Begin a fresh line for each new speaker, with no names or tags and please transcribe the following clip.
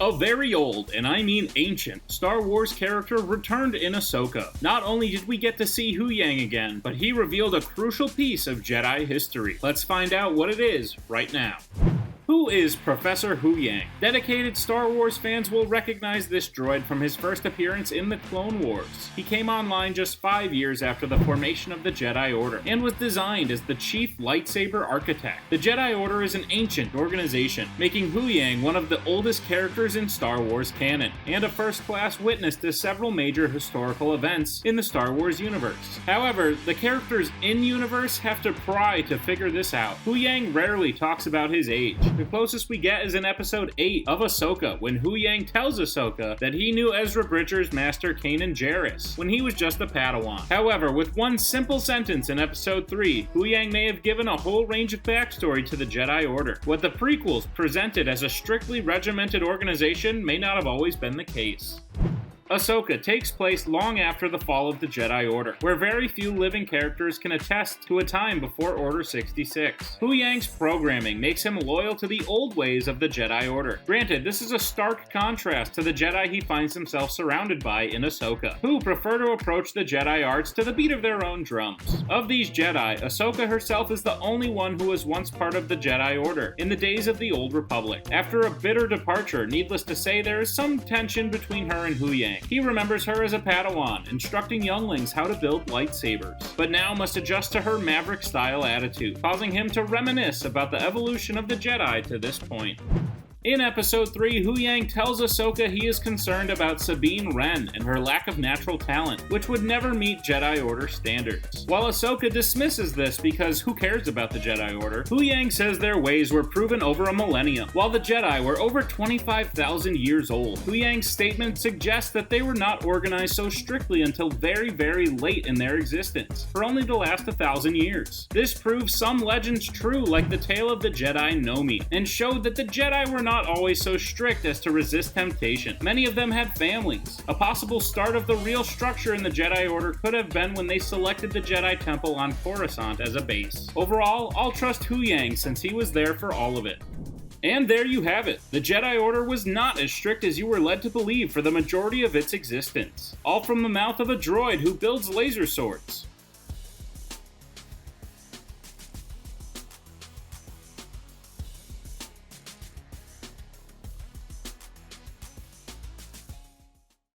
A very old, and I mean ancient, Star Wars character returned in Ahsoka. Not only did we get to see Huyang again, but he revealed a crucial piece of Jedi history. Let's find out what it is right now. Who is Professor Huyang? Dedicated Star Wars fans will recognize this droid from his first appearance in the Clone Wars. He came online just 5 years after the formation of the Jedi Order, and was designed as the chief lightsaber architect. The Jedi Order is an ancient organization, making Huyang one of the oldest characters in Star Wars canon, and a first-class witness to several major historical events in the Star Wars universe. However, the characters in-universe have to pry to figure this out. Huyang rarely talks about his age. The closest we get is in episode 8 of Ahsoka, when Huyang tells Ahsoka that he knew Ezra Bridger's master Kanan Jarrus when he was just a Padawan. However, with one simple sentence in episode 3, Huyang may have given a whole range of backstory to the Jedi Order. What the prequels presented as a strictly regimented organization may not have always been the case. Ahsoka takes place long after the fall of the Jedi Order, where very few living characters can attest to a time before Order 66. Huyang's programming makes him loyal to the old ways of the Jedi Order. Granted, this is a stark contrast to the Jedi he finds himself surrounded by in Ahsoka, who prefer to approach the Jedi arts to the beat of their own drums. Of these Jedi, Ahsoka herself is the only one who was once part of the Jedi Order in the days of the Old Republic. After a bitter departure, needless to say, there is some tension between her and Huyang. He remembers her as a Padawan, instructing younglings how to build lightsabers, but now must adjust to her maverick-style attitude, causing him to reminisce about the evolution of the Jedi to this point. In episode 3, Huyang tells Ahsoka he is concerned about Sabine Wren and her lack of natural talent, which would never meet Jedi Order standards. While Ahsoka dismisses this because who cares about the Jedi Order, Huyang says their ways were proven over a millennium, while the Jedi were over 25,000 years old. Huyang's statement suggests that they were not organized so strictly until very, very late in their existence, for only to last 1,000 years. This proves some legends true, like the tale of the Jedi Nomi, and showed that the Jedi were not always so strict as to resist temptation. Many of them had families. A possible start of the real structure in the Jedi Order could have been when they selected the Jedi Temple on Coruscant as a base. Overall, I'll trust Huyang since he was there for all of it. And there you have it. The Jedi Order was not as strict as you were led to believe for the majority of its existence. All from the mouth of a droid who builds laser swords.